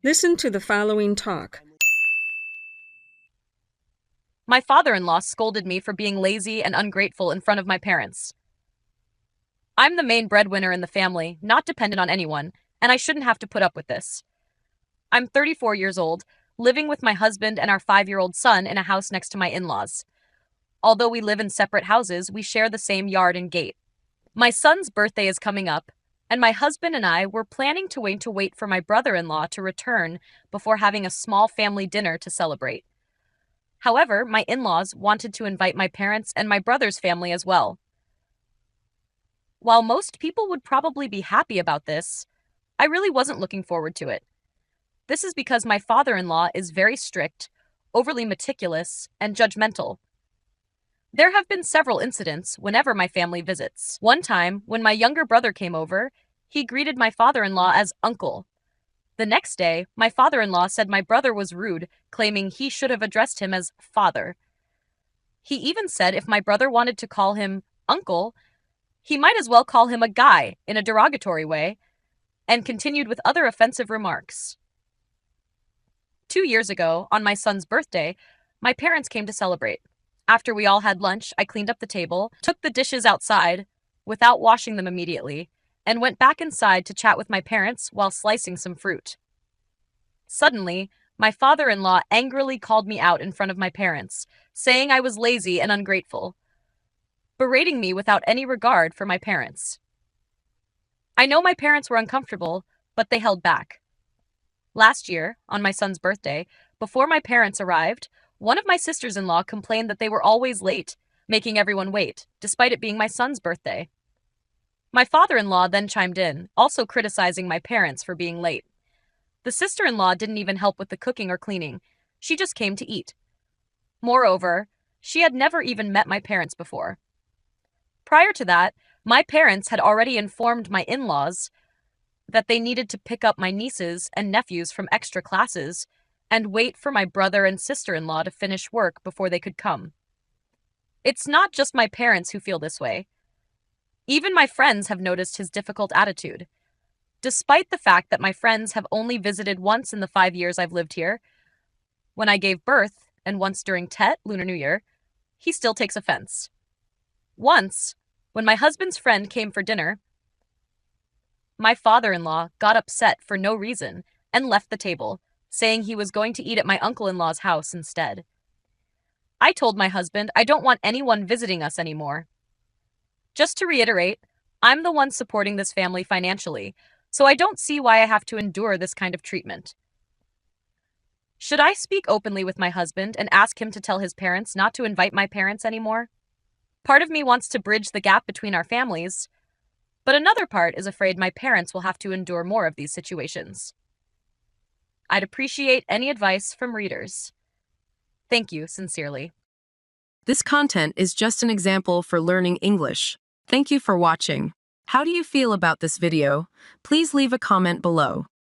Listen to the following talk. My father-in-law scolded me for being lazy and ungrateful in front of my parents. I'm the main breadwinner in the family, not dependent on anyone, and I shouldn't have to put up with this. I'm 34 years old, living with my husband and our 5-year-old son in a house next to my in-laws. Although we live in separate houses, we share the same yard and gate. My son's birthday is coming up, and my husband and I were planning to wait for my brother-in-law to return before having a small family dinner to celebrate. However, my in-laws wanted to invite my parents and my brother's family as well. While most people would probably be happy about this, I really wasn't looking forward to it. This is because my father-in-law is very strict, overly meticulous, and judgmental. There have been several incidents whenever my family visits. One time, when my younger brother came over, he greeted my father-in-law as uncle. The next day, my father-in-law said my brother was rude, claiming he should have addressed him as father. He even said if my brother wanted to call him uncle, he might as well call him a guy in a derogatory way, and continued with other offensive remarks. 2 years ago, on my son's birthday, my parents came to celebrate. After we all had lunch, I cleaned up the table, took the dishes outside without washing them immediately, and went back inside to chat with my parents while slicing some fruit. Suddenly, my father-in-law angrily called me out in front of my parents, saying I was lazy and ungrateful, berating me without any regard for my parents. I know my parents were uncomfortable, but they held back. Last year, on my son's birthday, before my parents arrived, one of my sisters-in-law complained that they were always late, making everyone wait, despite it being my son's birthday. My father-in-law then chimed in, also criticizing my parents for being late. The sister-in-law didn't even help with the cooking or cleaning. She just came to eat. Moreover, she had never even met my parents before. Prior to that, my parents had already informed my in-laws that they needed to pick up my nieces and nephews from extra classes and wait for my brother and sister-in-law to finish work before they could come. It's not just my parents who feel this way. Even my friends have noticed his difficult attitude. Despite the fact that my friends have only visited once in the 5 years I've lived here, when I gave birth and once during Tet, Lunar New Year, he still takes offense. Once, when my husband's friend came for dinner, my father-in-law got upset for no reason and left the table, saying he was going to eat at my uncle-in-law's house instead. I told my husband I don't want anyone visiting us anymore. Just to reiterate, I'm the one supporting this family financially, so I don't see why I have to endure this kind of treatment. Should I speak openly with my husband and ask him to tell his parents not to invite my parents anymore? Part of me wants to bridge the gap between our families, but another part is afraid my parents will have to endure more of these situations. I'd appreciate any advice from readers. Thank you, sincerely. This content is just an example for learning English. Thank you for watching. How do you feel about this video? Please leave a comment below.